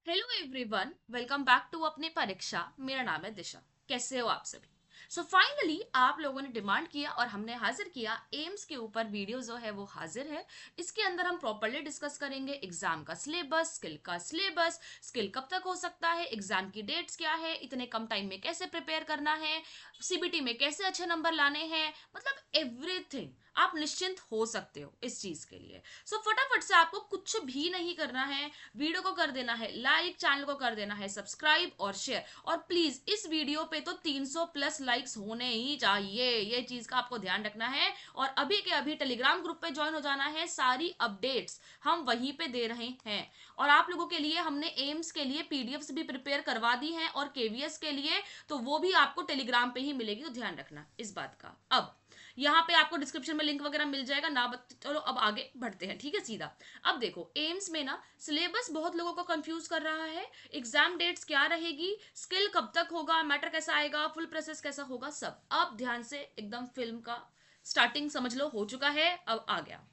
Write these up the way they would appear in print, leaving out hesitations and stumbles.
Hello everyone, welcome back to अपनी परीक्षा। मेरा नाम है दिशा। कैसे हो आप सभी? सो फाइनली आप लोगों ने डिमांड किया और हमने हाजिर किया एम्स के ऊपर वीडियो जो है वो हाजिर है। इसके अंदर हम प्रॉपरली डिस्कस करेंगे एग्जाम का सिलेबस, स्किल का सिलेबस, स्किल कब तक हो सकता है, एग्जाम की डेट्स क्या है, इतने कम टाइम में कैसे प्रिपेयर करना है, सीबीटी में कैसे अच्छे नंबर लाने हैं, मतलब एवरीथिंग। आप निश्चिंत हो सकते हो इस चीज के लिए। सो फटाफट से आपको कुछ भी नहीं करना है, वीडियो को कर देना है लाइक, चैनल को कर देना है सब्सक्राइब और शेयर। और प्लीज इस वीडियो पे तो 300 प्लस लाइक्स होने ही चाहिए, ये चीज का आपको ध्यान रखना है। और अभी के अभी टेलीग्राम ग्रुप पे ज्वाइन हो जाना है, सारी अपडेट्स हम वहीं पे दे रहे हैं। और आप लोगों के लिए हमने एम्स के लिए पीडीएफ्स भी प्रिपेयर करवा दी हैं और केवीएस के लिए तो वो भी आपको टेलीग्राम पे ही मिलेगी, तो ध्यान रखना इस बात का। अब यहाँ पे आपको डिस्क्रिप्शन में लिंक वगैरह मिल जाएगा ना। चलो अब आगे बढ़ते हैं, ठीक है सीधा। अब देखो एम्स में ना सिलेबस बहुत लोगों को कंफ्यूज कर रहा है, एग्जाम डेट्स क्या रहेगी, स्किल कब तक होगा, मैटर कैसा आएगा, फुल प्रोसेस कैसा होगा, सब अब ध्यान से एकदम फिल्म का स्टार्टिंग समझ लो हो चुका है। अब आ गया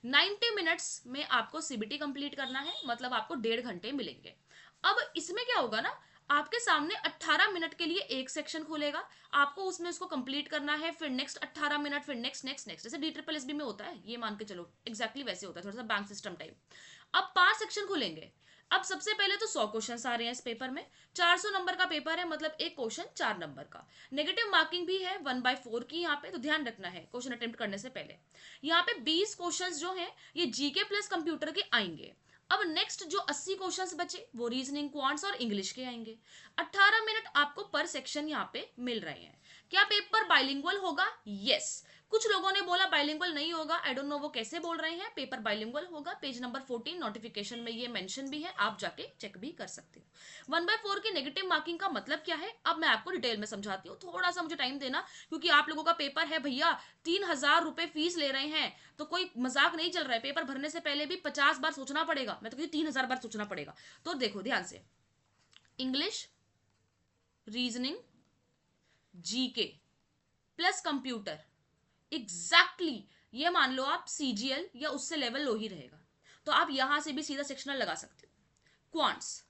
90 मिनट्स में आपको सीबीटी कंप्लीट करना है, मतलब आपको 1.5 घंटे मिलेंगे। अब इसमें क्या होगा ना, आपके सामने 18 मिनट के लिए एक सेक्शन खुलेगा, आपको उसमें उसको कंप्लीट करना है, फिर नेक्स्ट 18 मिनट, फिर नेक्स्ट नेक्स्ट नेक्स्ट, जैसे डी ट्रिपल एस बी में होता है, ये मान के चलो एग्जैक्टली वैसे होता है, थोड़ा सा बैंक सिस्टम टाइप। अब 5 सेक्शन खुलेंगे। अब सबसे पहले तो 100 क्वेश्चन आ रहे हैं इस पेपर में। 400 नंबर का पेपर है, मतलब एक क्वेश्चन 4 नंबर का। नेगेटिव मार्किंग भी है 1/4 की यहाँ पे, तो ध्यान रखना है क्वेश्चन अटेम्प्ट करने से पहले। यहाँ पे 20 क्वेश्चन जो है ये जीके प्लस कंप्यूटर के आएंगे। अब नेक्स्ट जो 80 क्वेश्चंस बचे वो रीजनिंग, क्वांट्स और इंग्लिश के आएंगे। 18 मिनट आपको पर सेक्शन यहाँ पे मिल रहे हैं। क्या पेपर बाइलिंगुअल होगा? यस। कुछ लोगों ने बोला बाइलिंगुअल नहीं होगा, आई डोंट नो वो कैसे बोल रहे हैं। पेपर बाइलिंगुअल होगा, पेज नंबर 14 नोटिफिकेशन में ये मेंशन भी है, आप जाके चेक भी कर सकते हो। 1/4 की नेगेटिव मार्किंग का मतलब क्या है, अब मैं आपको डिटेल में समझाती हूँ, थोड़ा सा मुझे टाइम देना, क्योंकि आप लोगों का पेपर है भैया। 3,000 रुपए फीस ले रहे हैं, तो कोई मजाक नहीं चल रहा है। पेपर भरने से पहले भी 50 बार सोचना पड़ेगा, मैं तो कहती 3,000 बार सोचना पड़ेगा। तो देखो ध्यान से, English, reasoning, GK plus computer, exactly exactly, ये मान लो आप सीजीएल या उससे लेवल लो ही रहेगा, तो आप यहां से भी सीधा सेक्शनल लगा सकते हो। क्वांट्स,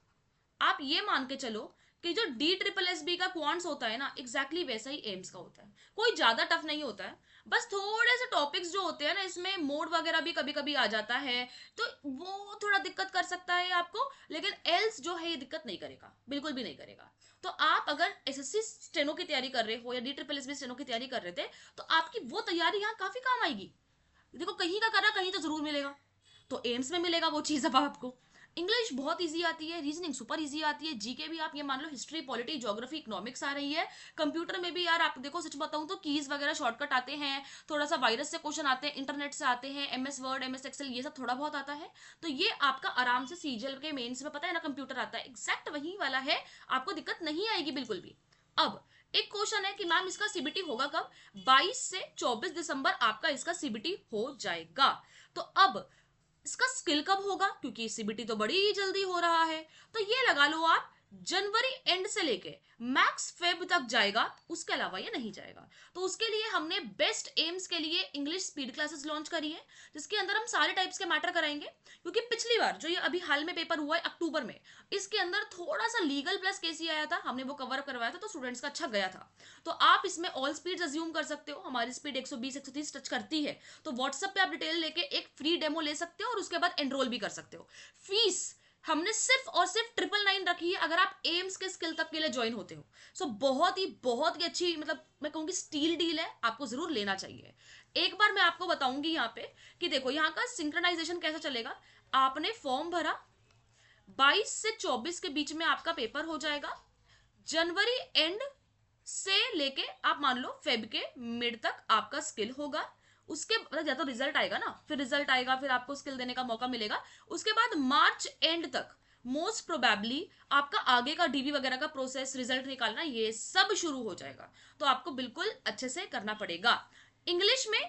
आप ये मान के चलो कि जो डी ट्रिपल एस बी का क्वांट्स होता है ना, एग्जैक्टली वैसा ही एम्स का होता है। कोई ज्यादा टफ नहीं होता है, बस थोड़े से टॉपिक्स जो होते हैं ना, इसमें मोड वगैरह भी कभी कभी आ जाता है, तो वो थोड़ा दिक्कत कर सकता है आपको, लेकिन एल्स जो है ये दिक्कत नहीं करेगा, बिल्कुल भी नहीं करेगा। तो आप अगर एसएससी स्टेनो की तैयारी कर रहे हो या D triple S B steno की तैयारी कर रहे थे, तो आपकी वो तैयारी यहाँ काफी काम आएगी। देखो कहीं का करा कहीं तो जरूर मिलेगा, तो एम्स में मिलेगा वो चीज अब आपको। इंग्लिश बहुत इजी आती है, रीजनिंग सुपर इजी आती है, जीके भी आप ये मान लो हिस्ट्री, पॉलिटी, ज्योग्राफी, इकोनॉमिक्स आ रही है। कंप्यूटर में भी यार आप देखो, सच बताऊं तो कीज वगैरह शॉर्टकट आते हैं, थोड़ा सा वायरस से क्वेश्चन आते हैं, इंटरनेट से आते हैं, एमएस वर्ड, एमएस एक्सेल, ये सब थोड़ा बहुत आता है। तो ये आपका आराम से सीजीएल के मेंस में, पता है ना कंप्यूटर आता है, एग्जैक्ट वही वाला है, आपको दिक्कत नहीं आएगी बिल्कुल भी। अब एक क्वेश्चन है कि मैम इसका सीबीटी होगा कब? 22 से 24 दिसंबर आपका इसका सीबीटी हो जाएगा। तो अब इसका स्किल कब होगा, क्योंकि सीबीटी तो बड़ी ही जल्दी हो रहा है, तो ये लगा लो आप जनवरी एंड से लेके मैक्स फेब तक जाएगा, उसके अलावा ये नहीं जाएगा। तो उसके लिए हमने बेस्ट एम्स के लिए इंग्लिश स्पीड क्लासेस लॉन्च करी है, जिसके अंदर हम सारे टाइप्स के मैटर कराएंगे। क्योंकि पिछली बार जो ये अभी हाल में पेपर हुआ है अक्टूबर में, इसके अंदर थोड़ा सा लीगल प्लस केसी आया था, हमने वो कवर करवाया था, तो स्टूडेंट्स का अच्छा गया था। तो आप इसमें ऑल स्पीड अज्यूम कर सकते हो, हमारी स्पीड 120 130 टच करती है, तो व्हाट्सएप पे आप डिटेल लेके एक फ्री डेमो ले सकते हो और उसके बाद एनरोल भी कर सकते हो। फीस हमने सिर्फ और सिर्फ 999 रखी है अगर आप एम्स के स्किल तक के लिए ज्वाइन होते हो। सो बहुत ही अच्छी, मतलब मैं कहूंगी स्टील डील है, आपको जरूर लेना चाहिए। एक बार मैं आपको बताऊंगी यहाँ पे कि देखो यहाँ का सिंक्रोनाइजेशन कैसा चलेगा। आपने फॉर्म भरा, 22 से 24 के बीच में आपका पेपर हो जाएगा। जनवरी एंड से लेके आप मान लो फेब के मिड तक आपका स्किल होगा। उसके बाद या तो रिजल्ट आएगा ना, फिर रिजल्ट आएगा, फिर आपको स्किल देने का मौका मिलेगा। उसके बाद मार्च एंड तक मोस्ट प्रोबेबली आपका आगे का डीबी वगैरह का प्रोसेस, रिजल्ट निकालना, ये सब शुरू हो जाएगा। तो आपको बिल्कुल अच्छे से करना पड़ेगा। इंग्लिश में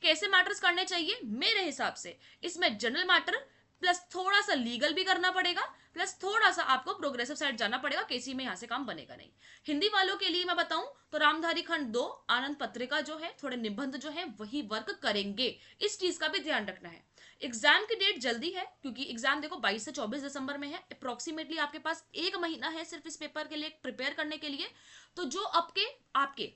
कैसे मैटर्स करने चाहिए मेरे हिसाब से, इसमें जनरल मैटर प्लस थोड़ा सा लीगल भी करना पड़ेगा, प्लस थोड़ा सा आपको प्रोग्रेसिव साइड जाना पड़ेगा, केसी में यहां से काम बनेगा नहीं। हिंदी वालों के लिए मैं बताऊं तो रामधारी खंड 2, आनंद पत्रिका जो है, थोड़े निबंध जो है वही वर्क करेंगे, इस चीज का भी ध्यान रखना है। एग्जाम की डेट जल्दी है क्योंकि एग्जाम देखो 22 से 24 दिसंबर में है। अप्रोक्सीमेटली आपके पास 1 महीना है सिर्फ इस पेपर के लिए प्रिपेयर करने के लिए। तो जो आपके आपके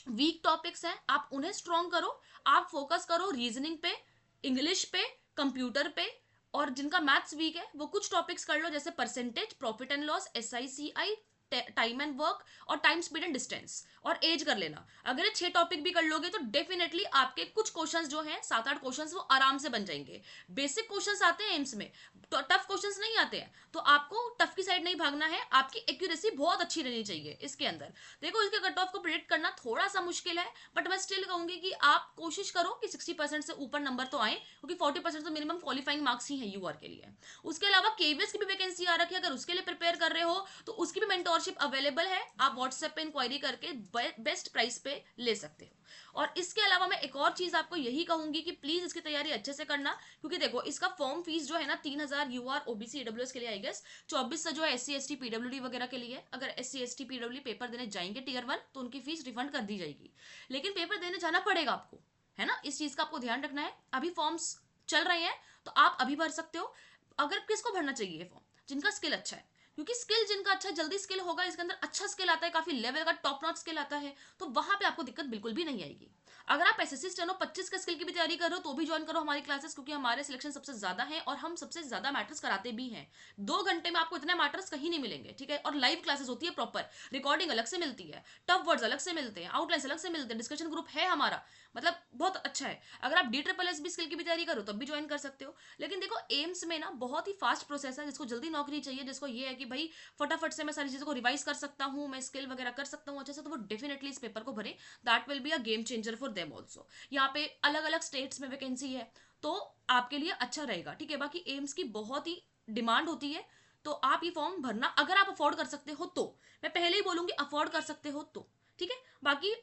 वीक टॉपिक्स हैं आप उन्हें स्ट्रॉन्ग करो। आप फोकस करो रीजनिंग पे, इंग्लिश पे, कंप्यूटर पे। और जिनका मैथ्स वीक है वो कुछ टॉपिक्स कर लो, जैसे percentage, profit and loss, SICI, time and work, और टाइम स्पीड एंड डिस्टेंस, और एज कर लेना। अगर ये 6 टॉपिक भी कर लोगे तो डेफिनेटली आपके कुछ क्वेश्चंस जो हैं 7-8 क्वेश्चंस वो आराम से बन जाएंगे। बेसिक क्वेश्चंस आते हैं एम्स में, तो टफ क्वेश्चंस नहीं आते हैं। तो आपको टफ की साइड नहीं भागना है, आपकी एक्यूरेसी बहुत अच्छी रहनी चाहिए इसके अंदर। देखो इसके कट ऑफ को प्रिडिक्ट करना थोड़ा सा मुश्किल है, बट मैं स्टिल कहूंगी कि आप कोशिश करो कि 60% से ऊपर नंबर तो आए, क्योंकि 40% तो मिनिमम क्वालिफाइंग मार्क्स ही है यूआर के लिए। उसके अलावा केवीएस की भी वैकेंसी आ रखी है, अगर उसके लिए प्रिपेयर कर रहे हो तो उसकी भी मेंटोरशिप अवेलेबल है। आप व्हाट्सएप पे इंक्वायरी करके बेस्ट प्राइस पे ले सकते हो। और इसके अलावा मैं एक और चीज आपको यही कहूंगी कि प्लीज इसकी तैयारी अच्छे से करना, क्योंकि देखो इसका फॉर्म फीस जो है ना 3,000 यूआर ओबीसी ईडब्ल्यूएस के लिए आई गेस, 24 से जो है SC ST PWD वगैरह के लिए। अगर SC ST PWD पेपर देने जाएंगे टीयर 1 तो उनकी फीस रिफंड कर दी जाएगी, लेकिन पेपर देने जाना पड़ेगा आपको, है ना। इस चीज का आपको ध्यान रखना है। अभी फॉर्म्स चल रहे हैं तो आप अभी भर सकते हो। अगर किसको भरना चाहिए ये फॉर्म, जिनका स्किल अच्छा है, क्योंकि स्किल जिनका अच्छा जल्दी स्किल होगा, इसके अंदर अच्छा स्किल आता है, काफी लेवल का टॉप नॉच स्किल आता है, तो वहां पे आपको दिक्कत बिल्कुल भी नहीं आएगी। अगर आप SSC स्टेनो 25 के स्किल की भी तैयारी कर रहे हो तो भी ज्वाइन करो हमारी क्लासेस, क्योंकि हमारे सिलेक्शन सबसे ज्यादा है और हम सबसे ज्यादा मैटर्स कराते भी हैं। 2 घंटे में आपको इतने मैटर्स कहीं नहीं मिलेंगे, ठीक है। और लाइव क्लासेस होती है प्रॉपर, रिकॉर्डिंग अलग से मिलती है, टफ वर्ड्स अलग से मिलते हैं, आउटलाइंस अलग से मिलते हैं, डिस्कशन ग्रुप है हमारा, मतलब बहुत अच्छा है। अगर आप DSSS स्किल की भी तैयारी करो तब भी ज्वाइन कर सकते हो। लेकिन देखो एम्स में ना बहुत ही फास्ट प्रोसेस है, जिसको जल्दी नौकरी चाहिए, जिसको ये है कि भाई फटाफट से मैं सारी चीज़ों को रिवाइज कर सकता हूँ, मैं स्किल वगैरह कर सकता हूँ अच्छे से, तो वो डेफिनेटली इस पेपर को भरे। That will be a game changer for them also. यहाँ पे अलग अलग स्टेट्स में वैकेंसी है, तो आपके लिए अच्छा रहेगा, ठीक है। बाकी एम्स की बहुत ही डिमांड होती है, तो आप ये फॉर्म भरना अगर आप अफोर्ड कर सकते हो तो। मैं पहले ही बोलूंगी अफोर्ड कर सकते हो तो, ठीक है। बाकी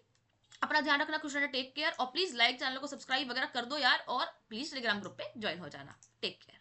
अपना ध्यान रखना, खुश रहना, टेक केयर। और प्लीज लाइक चैनल को सब्सक्राइब वगैरह कर दो यार, और प्लीज टेलीग्राम ग्रुप पे ज्वाइन हो जाना। Take care.